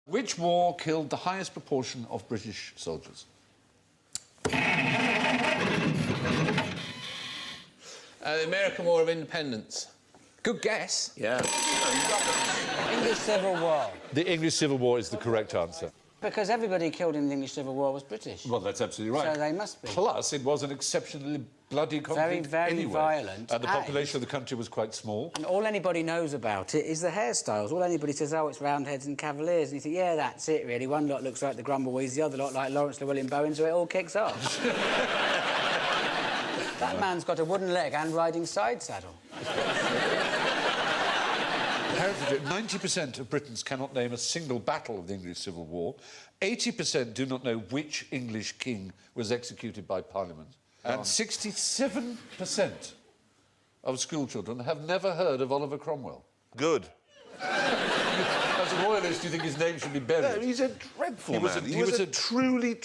Which war killed the highest proportion of British soldiers? The American War of Independence. Good guess. Yeah. English Civil War. The English Civil War is the correct answer. Because everybody killed in the English Civil War was British. Well, that's absolutely right. So they must be. Plus, it was an exceptionally bloody conflict very anyway. violent. And the population of the country was quite small. And all anybody knows about it is the hairstyles. All anybody says, oh, it's Roundheads and Cavaliers. And you think, yeah, that's it, really. One lot looks like the Grumbleweeds, the other lot like Lawrence Llewellyn Bowen, so it all kicks off. That man's got a wooden leg and riding side saddle. Apparently, 90% of Britons cannot name a single battle of the English Civil War. 80% do not know which English king was executed by Parliament. And 67% of schoolchildren have never heard of Oliver Cromwell. Good. As a royalist, do you think his name should be buried? No, he's a dreadful man. He was a truly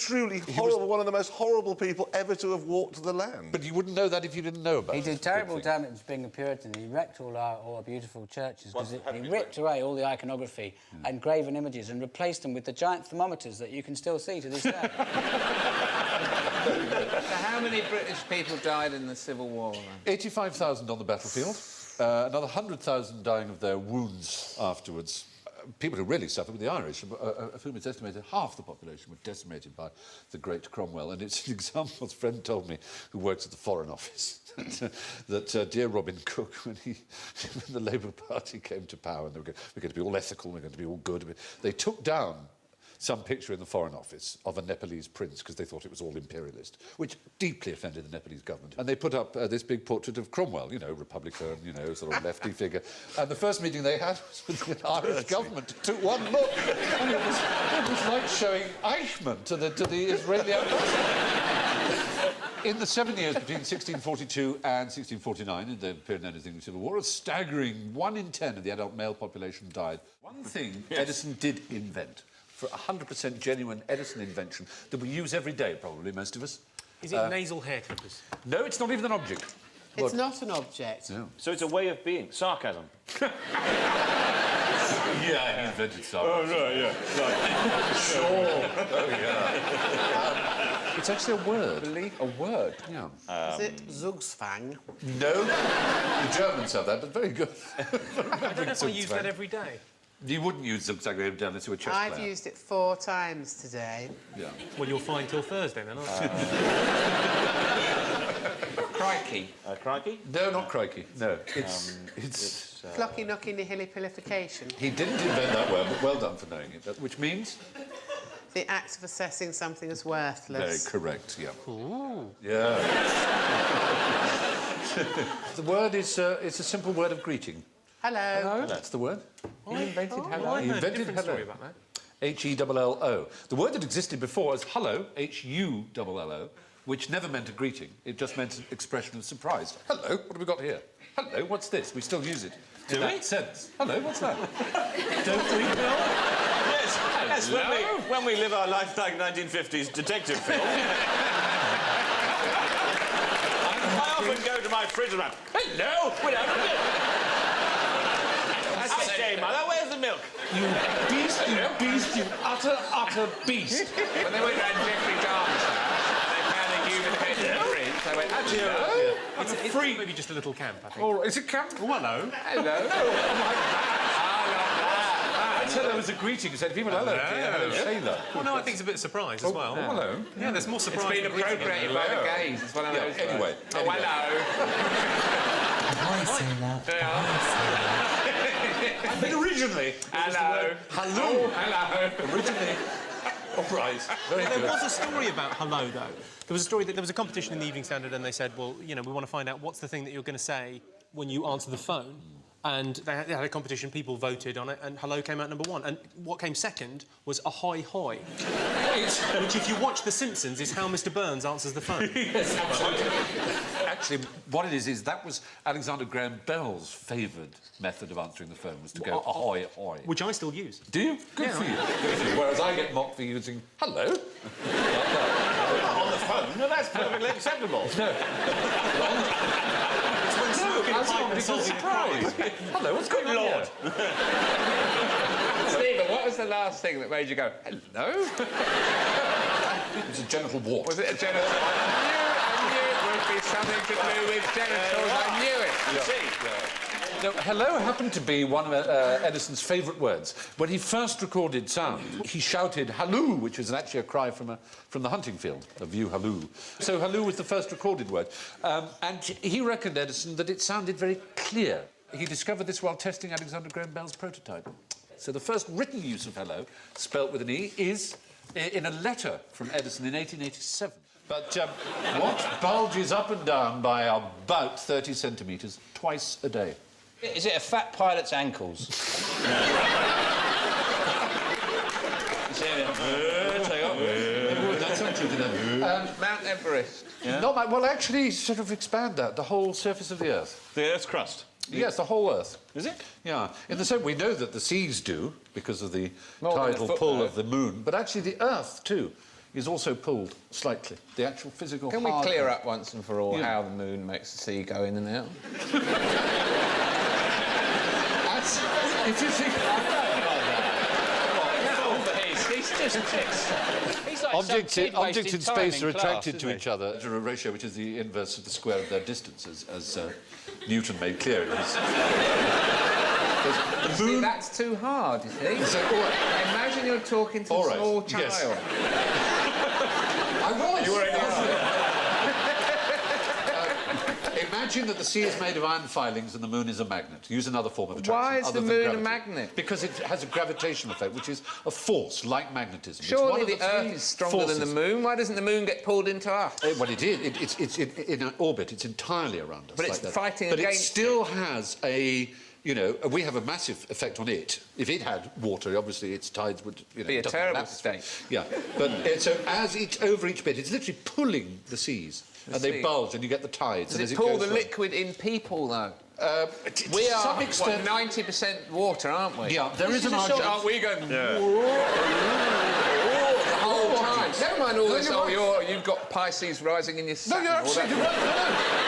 horrible, one of the most horrible people ever to have walked the land. But you wouldn't know that if you didn't know about it. He did terrible damage being a Puritan. He wrecked all our beautiful churches because he ripped away all the iconography and graven images and replaced them with the giant thermometers that you can still see to this day. So how many British people died in the Civil War, then? 85,000 on the battlefield, another 100,000 dying of their wounds afterwards. People who really suffered were the Irish, of whom it's estimated half the population were decimated by the great Cromwell. And it's an example, a friend told me, who works at the Foreign Office, that dear Robin Cook, when the Labour Party came to power, and we're going to be all ethical, we're going to be all good, they took down some picture in the Foreign Office of a Nepalese prince because they thought it was all imperialist, which deeply offended the Nepalese government. And they put up this big portrait of Cromwell, you know, Republican, you know, sort of lefty figure. And the first meeting they had was with the Irish government. Took one look, and it was like showing Eichmann to the Israeli ambassador. In the 7 years between 1642 and 1649, in the period known as the English Civil War, a staggering 1 in 10 of the adult male population died. One thing Edison did invent, for 100% genuine Edison invention that we use every day, probably, most of us. Is it nasal hair clippers? No, it's not even an object. It's not an object. No. So it's a way of being. Sarcasm. Yeah, he invented sarcasm. Oh, right, yeah. Right. Sure. Oh, yeah. It's actually a word. Really? A word, yeah. Is it Zugsfang? No. The Germans have that, but very good. I don't know if I use that every day. You wouldn't use zigzag every unless you were a chess player. I've used it 4 times today. Yeah. Well, you're fine till Thursday, then, aren't you? Crikey. Crikey? No, not crikey. No. It's Flocky knocky nihilipilification. He didn't invent that word, but well done for knowing it. Which means? The act of assessing something as worthless. Very correct, yeah. Ooh. Yeah. The word is it's a simple word of greeting. Hello. That's the word. You invented hello? I He heard a invented different hello. story about that. H-E-L-L-O. The word that existed before as hello, H-U-L-L-O, which never meant a greeting. It just meant an expression of surprise. Hello, what have we got here? Hello, what's this? We still use it. Do in we? that sense. Hello, what's that? Don't we, Bill? Yes, when we live our life like 1950s detective film. I often go to my fridge and I'm, hello, I say, Mother, where's the milk? You beast, you utter beast. When they went round Jeffrey Dahmer's house and they found a human head in the fridge, they went, hello. It's maybe just a little camp, I think. Oh, is it camp? Oh, hello. Hello. I said there was a greeting. I said, people, hello, dear, hello, sailor. Well, no, I think it's a bit of surprise as well. Oh, hello. Yeah, there's more surprise. It's been appropriated by the gays. It's one of those. Anyway. Oh, hello. Hi, sailor. I mean, originally... Hello. Hello. Hello. Originally... All right. Very There good. was a story about hello, though. There was a story that there was a competition in the Evening Standard, and they said, well, you know, we want to find out what's the thing that you're going to say when you answer the phone. And they had a competition, people voted on it, and hello came out #1. And what came second was a hi hi. Which, if you watch The Simpsons, is how Mr. Burns answers the phone. Yes, actually, what it is that was Alexander Graham Bell's favoured method of answering the phone, was to go ahoy, ahoy. Which I still use. Do you? Good for you. Good for you. Whereas I get mocked for using hello. On the phone? No, that's perfectly acceptable. No. It's when Hello, what's going on here? Stephen, what was the last thing that made you go, hello? It was a genital wart. Was it a genital? I knew it would be something to do with genitals. I knew it. Now, hello happened to be one of Edison's favourite words. When he first recorded sound, he shouted halloo, which was actually a cry from the hunting field, a view halloo. So halloo was the first recorded word. And he reckoned, Edison, that it sounded very clear. He discovered this while testing Alexander Graham Bell's prototype. So the first written use of hello, spelt with an E, is in a letter from Edison in 1887. But what bulges up and down by about 30 centimetres twice a day? Is it a fat pilot's ankles? That's not true to them. Mount Everest. Yeah? Not well, actually, sort of expand that. The whole surface of the Earth. The Earth's crust. Yes, the whole Earth. Is it? Yeah. In the same, we know that the seas do because of the More than a tidal foot, pull though. of the moon, but actually the Earth too is also pulled slightly. The actual physical. Can we hard clear Earth. up once and for all Yeah. how the moon makes the sea go in and out? If you think He's just he's like objects some in, kid objects in wasting space time are in class, attracted isn't to he? each other at a ratio which is the inverse of the square of their distances, as Newton made clear in his. The See, moon. that's too hard, you see. So, all right. Imagine you're talking to All a right, small yes. child. I was. You were in the Imagine that the sea is made of iron filings and the moon is a magnet. Use another form of attraction. Why is other the than moon a gravity. magnet? Because it has a gravitational effect, which is a force like magnetism. It's one Surely of the Earth three is stronger than the forces. moon. Why doesn't the moon get pulled into us? Well, it is. It's in an orbit. It's entirely around us. But like it's that. fighting But against it still has a. You know, we have a massive effect on it. If it had water, obviously its tides would Be a doesn't terrible matter. state. Yeah, but so as over each bit, it's literally pulling the seas, and they sea. bulge, and you get the tides. and Does as it pull goes the round- liquid in people, though? To We are some extent. 90% water, aren't we? Yeah, there is an argument. Aren't we going Yeah. the whole time? Never mind all this. you're Oh, right. you've got Pisces rising in your sun. you're all that. absolutely right.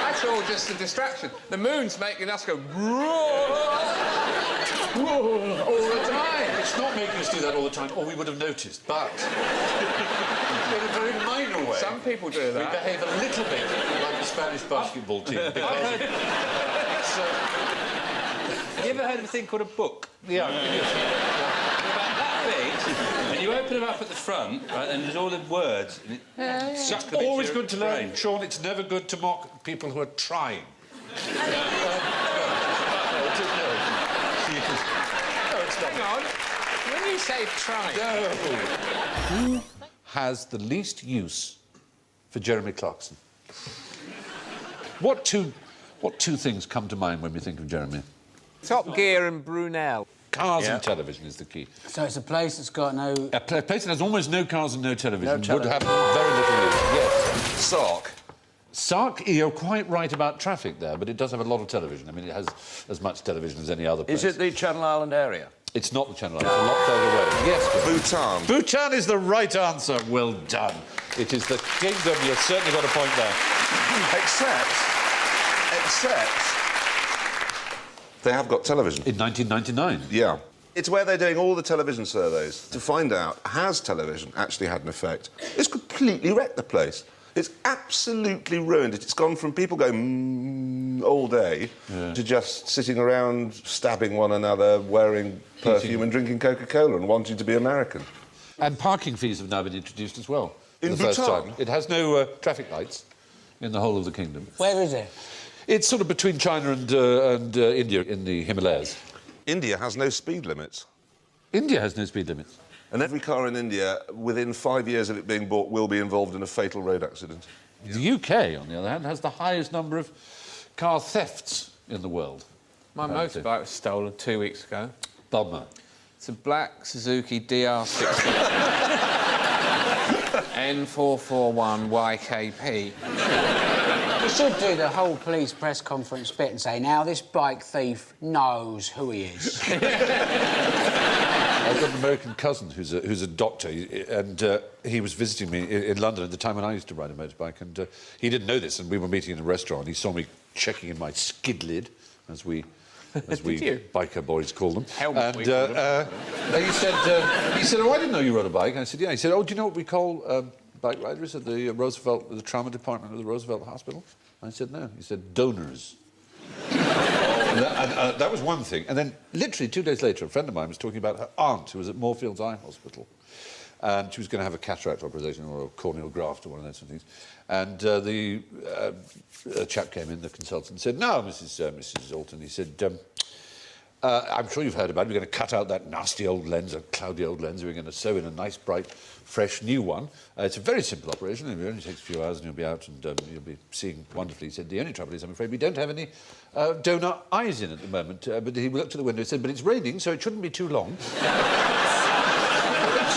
That's all just a distraction. The moon's making us go all the time. It's not making us do that all the time, or we would have noticed. But in a very minor way, Some people do we that. behave a little bit like the Spanish basketball team because it's. Have you ever heard of a thing called a book? Yeah. About that big, and you open them up at the front, right, and there's all the words. And it sucks them into Always your good to learn, brain. Sean. It's never good to mock people who are trying. Hang on. When you say try, Who has the least use for Jeremy Clarkson? What two things come to mind when we think of Jeremy? Top Gear and Brunel. Cars and television is the key. So it's a place that's got no... A place that has almost no cars and no television would television. have very little use. Yes. Sark. Sark, you're quite right about traffic there, but it does have a lot of television. I mean, it has as much television as any other place. Is it the Channel Island area? It's not the Channel Islands, it's a lot further away. Yes, but Bhutan. Bhutan is the right answer. Well done. It is the kingdom. You've certainly got a point there. Except... They have got television. In 1999. Yeah. It's where they're doing all the television surveys to find out, has television actually had an effect? It's completely wrecked the place. It's absolutely ruined it. It's gone from people going all day to just sitting around stabbing one another, wearing perfume and drinking Coca-Cola and wanting to be American. And parking fees have now been introduced as well. For In the first Bhutan? time. It has no traffic lights in the whole of the kingdom. Where is it? It's sort of between China and India in the Himalayas. India has no speed limits. India has no speed limits. And every car in India, within 5 years of it being bought, will be involved in a fatal road accident. The UK, on the other hand, has the highest number of car thefts in the world. My motorbike was stolen 2 weeks ago. Bummer. It's a black Suzuki DR60 N441 YKP. You should do the whole police press conference bit and say, now this bike thief knows who he is. I've got an American cousin who's a doctor, and he was visiting me in London at the time when I used to ride a motorbike, and he didn't know this, and we were meeting in a restaurant. He saw me checking in my skid lid as we as we biker boys call them. Helmet, and we call he said, "Oh, I didn't know you rode a bike." And I said, "Yeah." He said, "Oh, do you know what we call bike riders at the the trauma department of the Roosevelt Hospital?" I said, "No." He said, "Donors." and that was one thing. And then, literally 2 days later, a friend of mine was talking about her aunt who was at Moorfields Eye Hospital. And she was going to have a cataract operation or a corneal graft or one of those things. And a chap came in, the consultant, said, "No, Mrs. Alton," he said, "I'm sure you've heard about it. We're going to cut out that nasty old lens, a cloudy old lens. We're going to sew in a nice, bright, fresh, new one. It's a very simple operation. It only takes a few hours and you'll be out and you'll be seeing wonderfully." He said, "The only trouble is, I'm afraid, we don't have any donor eyes in at the moment." But he looked to the window and said, "But it's raining, so it shouldn't be too long."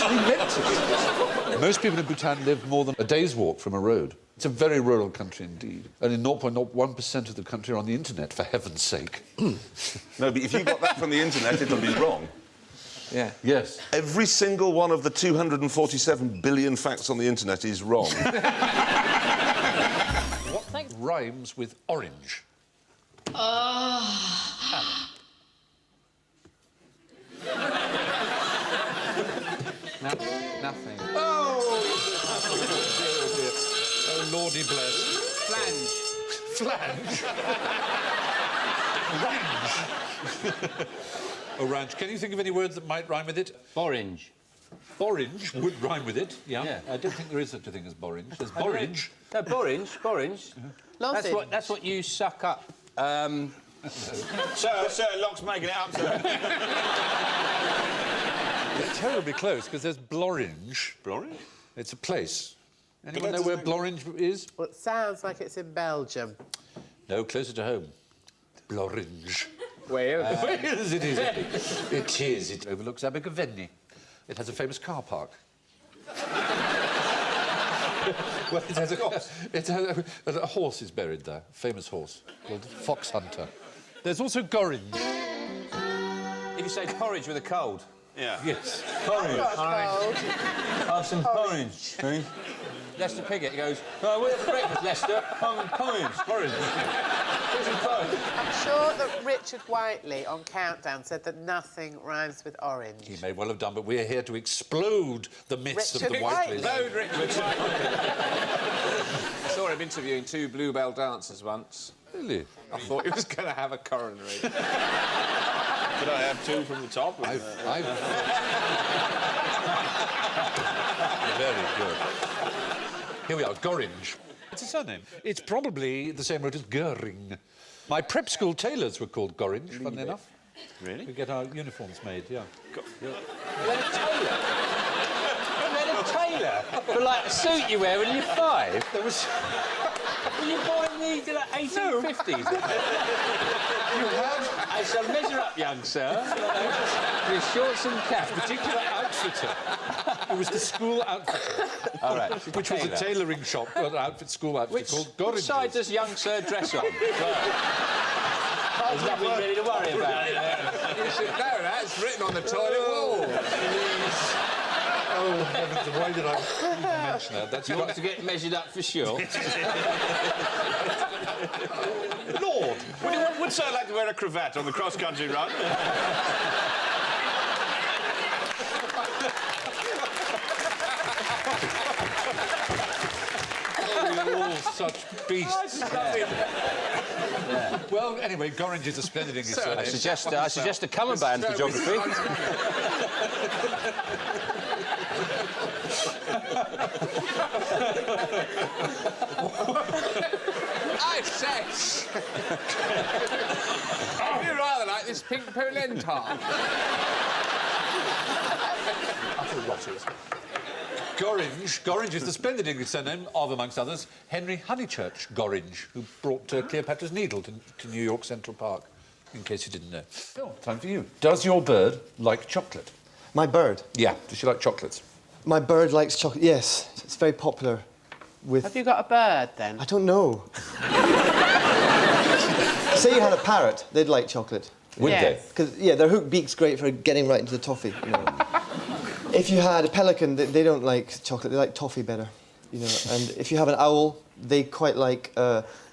He meant it. Most people in Bhutan live more than a day's walk from a road. It's a very rural country indeed. Only 0.01% of the country are on the internet, for heaven's sake. No, but if you got that from the internet, it'll be wrong. Yeah. Yes. Every single one of the 247 billion facts on the internet is wrong. What rhymes with orange? Nothing. Oh, lordy bless. Flange. Flange. Orange. Can you think of any words that might rhyme with it? Orange. Orange would rhyme with it, yeah. Yeah. I don't think there is such a thing as borange. There's borange. No, borange. Lozenge. That's what you suck up. Sir, Locke's making it up, sir. It's terribly close, because there's Blorange. Blorange? It's a place. Anyone know where Blorange is? Well, it sounds like it's in Belgium. No, closer to home. Blorange. Wales. Wales it is. It is. It overlooks Abergavenny. It has a famous car park. Well, a horse is buried there, a famous horse called Fox Hunter. There's also Gorringe. If you say porridge with a cold. Yeah. Yes. Porridge. Cold. Have some porridge. Lester Piggott goes, "Oh, we're for breakfast, Lester. Porridge. Here's some porridge." I'm sure that Richard Whiteley on Countdown said that nothing rhymes with orange. He may well have done, but we're here to explode the myths of the Richard Whiteleys. Whiteley. I saw him interviewing 2 bluebell dancers once. Really? I thought he was going to have a coronary. Could I have 2 from the top? Very good. Here we are, Gorringe. It's a surname. It's probably the same root as Goering. My prep school tailors were called Gorringe, funnily enough. Really? We get our uniforms made, yeah. A tailor? For like a suit you wear when you're 5? There was... Were you buying these in the 1850s? You had I shall measure up, young sir. With shorts and cap. particular outfitter. It was the school outfitter. All right. Which was a tailoring shop, an school outfit called Gorringe. Which side does young sir dress on? There's nothing really to worry about. You should know that. It's written on the toilet wall. Oh, heavens, why did I even mention that? That's You want to get measured up for sure? Lord! Would Sir like to wear a cravat on the cross-country run? You're all such beasts. Well, anyway, Gorringe is a splendid English surname. I suggest a common band for geography. I say. Would you rather like this pink polenta? Utter rotters. Gorringe is the splendid English surname of, amongst others, Henry Honeychurch Gorringe, who brought Cleopatra's Needle to New York Central Park, in case you didn't know. Phil, time for you. Does your bird like chocolate? My bird? Yeah. Does she like chocolates? My bird likes chocolate, yes. It's very popular with... Have you got a bird, then? I don't know. Say you had a parrot, they'd like chocolate. Would they? Because, yeah, their hook beak's great for getting right into the toffee, you know. If you had a pelican, they don't like chocolate, they like toffee better, you know. And if you have an owl, they quite like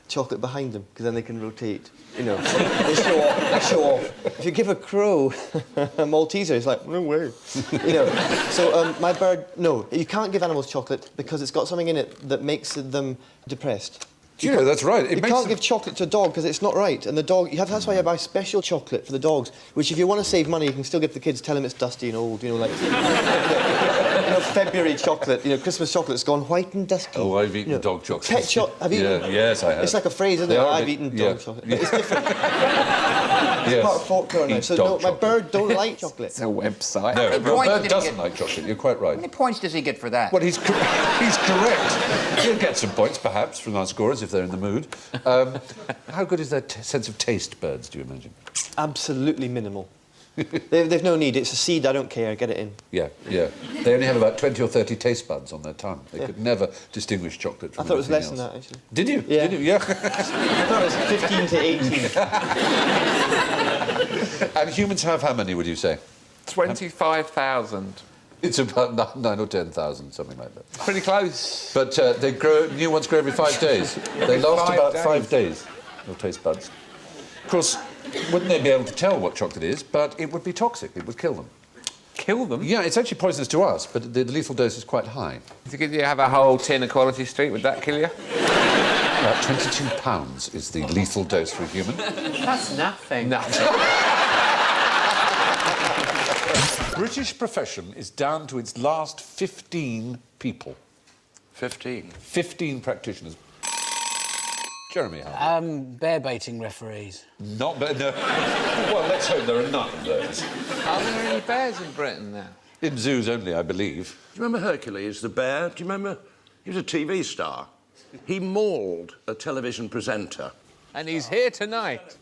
chocolate behind them, because then they can rotate. You know, they show off. They show off. If you give a crow a Malteser, it's like, no way. You know. So my bird, no, you can't give animals chocolate because it's got something in it that makes them depressed. Do you know, that's right. You can't give chocolate to a dog because it's not right. And the dog, that's why I buy special chocolate for the dogs, which if you want to save money, you can still give the kids, tell them it's dusty and old, you know, like... you know, February chocolate, you know, Christmas chocolate's gone white and dusty. Oh, I've eaten you know, dog chocolate. Pet chocolate, have you eaten? Yes, I have. It's like a phrase, isn't it? I've eaten dog chocolate. But it's different. It's part of folklore now. So no, my bird don't like chocolate. It's a website. No, my bird doesn't like chocolate. You're quite right. How many points does he get for that? Well, he's correct. He'll get some points, perhaps, from our scorers if they're in the mood. How good is their sense of taste, birds, do you imagine? Absolutely minimal. They've no need. It's a seed, I don't care, get it in. Yeah, yeah. They only have about 20 or 30 taste buds on their tongue. They could never distinguish chocolate from I thought it was less anything than else. that, actually. Did you? Yeah. Did you? Yeah. I thought it was 15 to 18. And humans have how many, would you say? 25,000. It's about 9 or 10,000, something like that. Pretty close. But they grow. New ones grow every 5 days. They last about 5 days. Your taste buds. Of course, wouldn't they be able to tell what chocolate is? But it would be toxic. It would kill them. Kill them? Yeah, it's actually poisonous to us, but the lethal dose is quite high. If you have a whole tin of Quality Street, would that kill you? About 22 pounds is the lethal dose for a human. That's nothing. British profession is down to its last 15 people. 15. 15 practitioners. Jeremy, how? Bear baiting referees. Not bad, no. Well, let's hope there are none of those. Are there any bears in Britain now? In zoos only, I believe. Do you remember Hercules, the bear? Do you remember? He was a TV star. He mauled a television presenter. And he's here tonight.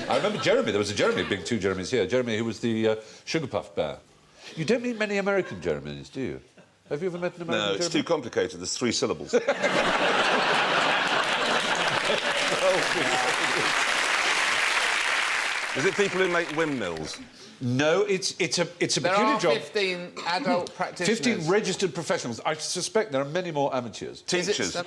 I remember Jeremy. There was a Jeremy, big two Jeremys here. Jeremy, who was the Sugar Puff bear. You don't meet many American Jeremys, do you? Have you ever met an American No, it's Jeremy? too complicated. There's 3 syllables. Is it people who make windmills? No, it's a There peculiar are job. 15 adult practitioners. 15 registered professionals. I suspect there are many more amateurs. Teachers. Town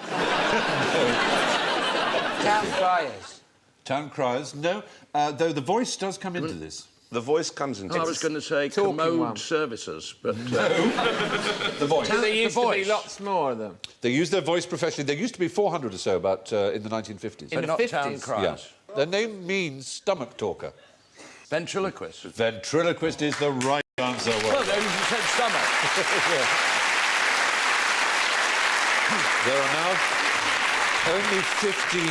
criers. Town criers, no. Though the voice does come into this. The voice comes into I was going to say talking commode one. services, but... The voice. There used to be voice. lots more of them. They use their voice professionally. There used to be 400 or so about in the 1950s. In the not 50s? town criers. Yeah. Their name means stomach talker. Ventriloquists. Ventriloquist is the right answer. Well, they usually said stomach. There are now only 15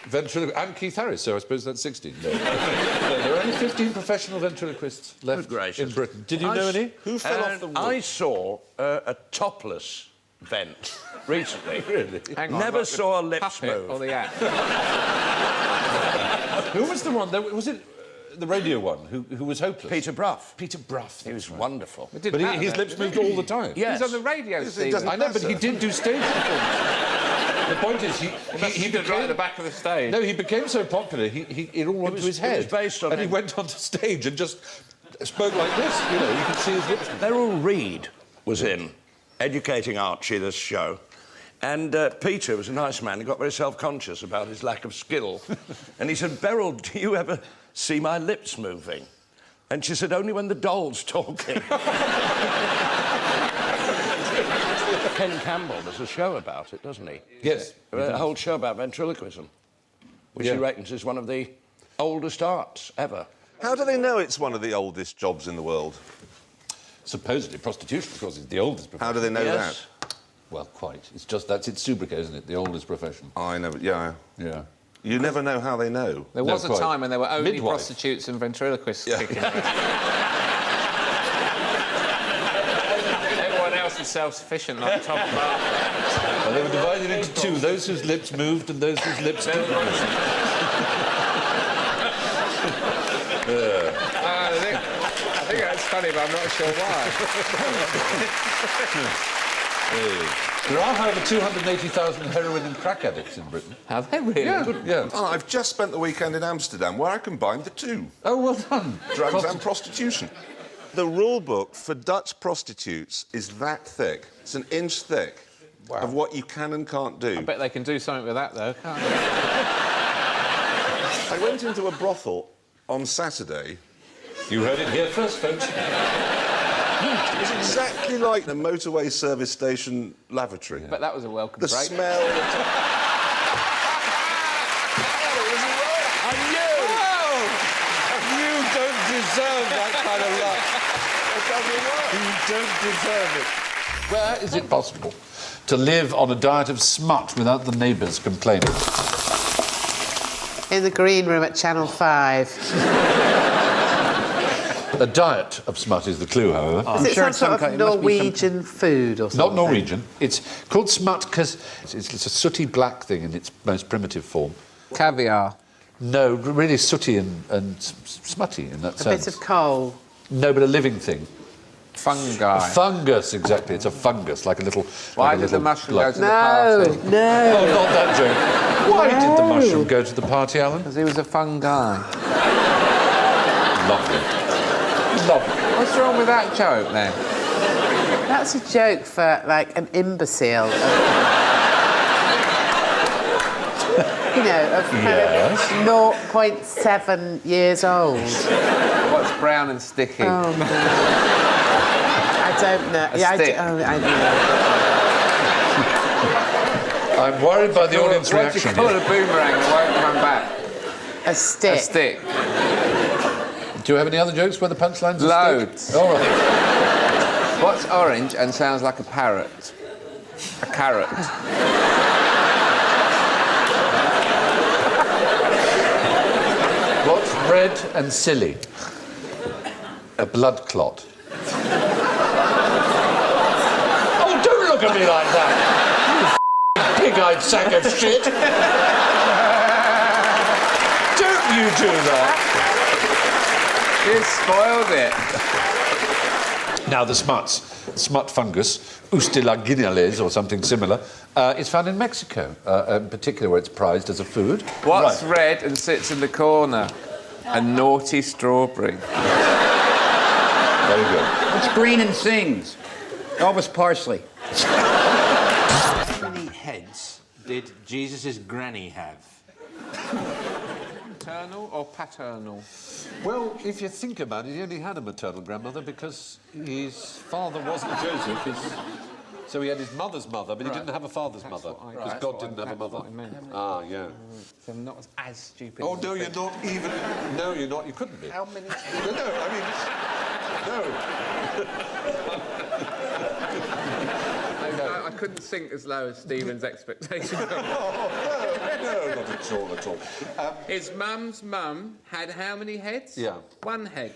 ventriloquists. And Keith Harris, so I suppose that's 16. No. There are only 15 professional ventriloquists left Good gracious. in Britain. Did you know any? Who fell off the And roof? I saw a topless vent recently. Really? Hang on, Never like saw a the lips puppet move. or the act. Who was the one? Was it the radio one who was hopeless? Peter Brough. Peter Brough. He was that's right. wonderful. It didn't But matter, his though, lips did moved it? all the time. Yes. He's on the radio, Steve. doesn't I know, but he matter. did do stage performances. The point is, he stood right at the back of the stage. No, he became so popular, it all went to his head. It was based on and he him. went onto stage and just spoke like this, you know, you could see his lips. Beryl Reid was in Educating Archie, this show. And Peter was a nice man. He got very self-conscious about his lack of skill. And he said, Beryl, do you ever see my lips moving? And she said, only when the doll's talking. Ken Campbell does a show about it, doesn't he? Yes. A whole show about ventriloquism, which he reckons is one of the oldest arts ever. How do they know it's one of the oldest jobs in the world? Supposedly, prostitution, of course, is the oldest profession. How do they know Yes. Well, quite. It's just, that's its sobriquet, isn't it? The oldest profession. that? I know, yeah. Yeah. You never know how they know. There was No, a quite. time when there were only Midwife. prostitutes and ventriloquists kicking around. Everyone else is self-sufficient, like Tom Clarkson. Well, they were divided into two, those whose lips moved and those whose lips didn't. I think that's funny, but I'm not sure why. There are, however, 280,000 heroin and crack addicts in Britain. Have they really? Yeah. Oh, I've just spent the weekend in Amsterdam where I combined the two. Oh, well done. Drugs and prostitution. The rule book for Dutch prostitutes is that thick. It's an inch thick of what you can and can't do. I bet they can do something with that, though, can't they? I went into a brothel on Saturday. You heard it here first, folks. It was exactly like the motorway service station lavatory. But that was a welcome The break. smell... You don't deserve that kind of luck. You don't deserve it. Where is it possible to live on a diet of smut without the neighbours complaining? In the green room at Channel 5. A diet of smut is the clue, however. Is it some sort of Norwegian food or something? Not Norwegian. It's called smut because it's a sooty black thing in its most primitive form. Caviar. No, really sooty and smutty in that A sense. bit of coal. No, but a living thing. Fungi. A fungus, exactly. It's a fungus, like a little... Why like a did the little mushroom bloke. go to the party? No. Oh, not that joke. Why did the mushroom go to the party, Alan? Because he was a fungi. Lovely. Lovely. What's wrong with that joke, then? That's a joke for, like, an imbecile. You know, of kind of 0.7 years old. What's brown and sticky? Oh, no. I don't know. A stick. I I'm worried by the audience What do you reaction call here. a boomerang that won't come back? A stick. A stick. Do you have any other jokes where the punchline's a Loads. stick? All right. What's orange and sounds like a parrot? A carrot. What's red and silly? A blood clot. Oh, don't look at me like that! You pig-eyed sack of shit! Don't you do that! You spoiled it. Now, the smut fungus, Ustilaginales or something similar, is found in Mexico, in particular where it's prized as a food. What's Right. red and sits in the corner? A naughty strawberry. Very good. What's green and sings? Elvis Parsley. How many heads did Jesus' granny have? Maternal or paternal? Well, if you think about it, he only had a maternal grandmother because his father wasn't Joseph. So he had his mother's mother, but he didn't have a father's mother because God didn't have a mother. Ah, yeah. So I'm not as stupid. Oh, no, you're not even... No, you're not. You couldn't be. How many? No, I mean... No. I couldn't sink as low as Stephen's expectations. No, not at all, at all. His mum's mum had how many heads? Yeah. One head.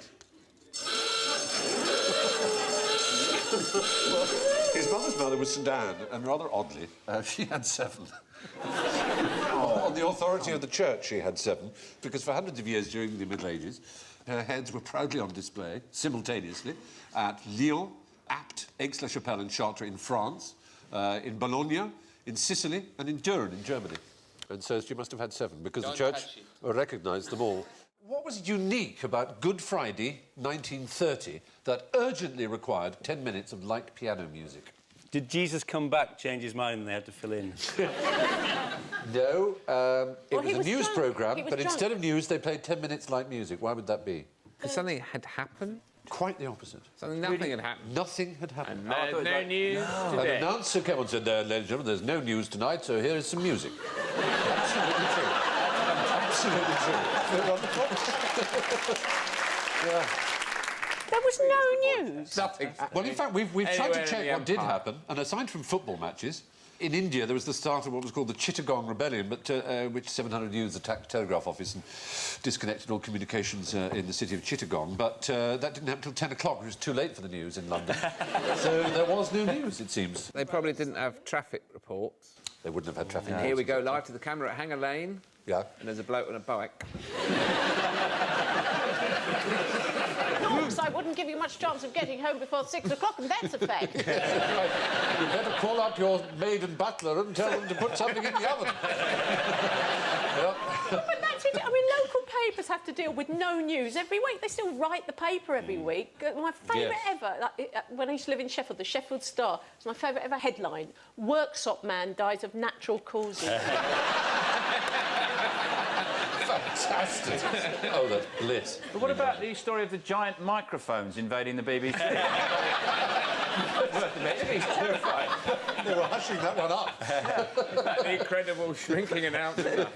Well, his mother's mother was St Anne, and rather oddly, she had 7. On the authority of the church, she had 7, because for hundreds of years during the Middle Ages, her heads were proudly on display, simultaneously, at Lyon, Apt, Aix-la-Chapelle and Chartres in France, in Bologna, in Sicily, and in Düren in Germany. And so she must have had 7, because the church recognised them all. What was unique about Good Friday, 1930, that urgently required 10 minutes of light piano music? Did Jesus come back, change his mind, and they had to fill in? No, it was a was news drunk. programme, He was but drunk. instead of news, they played 10 minutes light music. Why would that be? Because something had happened? Quite the opposite. Something nothing had happened. Nothing had happened. No news An today. announcer came on and said, ladies and gentlemen, there's no news tonight, so here is some music. Absolutely true. Absolutely true. Yeah. There was no news. Nothing. Well, in fact, we've tried to Anywhere in check the what did empire. happen, and aside from football matches, in India there was the start of what was called the Chittagong Rebellion, but which 700 youths attacked the telegraph office and disconnected all communications in the city of Chittagong. But that didn't happen until 10 o'clock, which was too late for the news in London. So there was no news, it seems. They probably didn't have traffic reports. They wouldn't have had traffic. And here we go live to the camera at Hanger Lane. Yeah. And there's a bloke on a bike. Knocks, I wouldn't give you much chance of getting home before 6 o'clock, and that's a fact. You better call up your maid and butler and tell them to put something in the oven. Yeah. But that's it. I mean, local newspapers have to deal with no news every week. They still write the paper every week. My favourite ever, when I used to live in Sheffield, the Sheffield Star, was my favourite ever headline: Workshop man dies of natural causes. Fantastic. Oh, that's bliss. But what about the story of the giant microphones invading the BBC? He's terrifying. They were hushing that one up. That incredible shrinking announcement.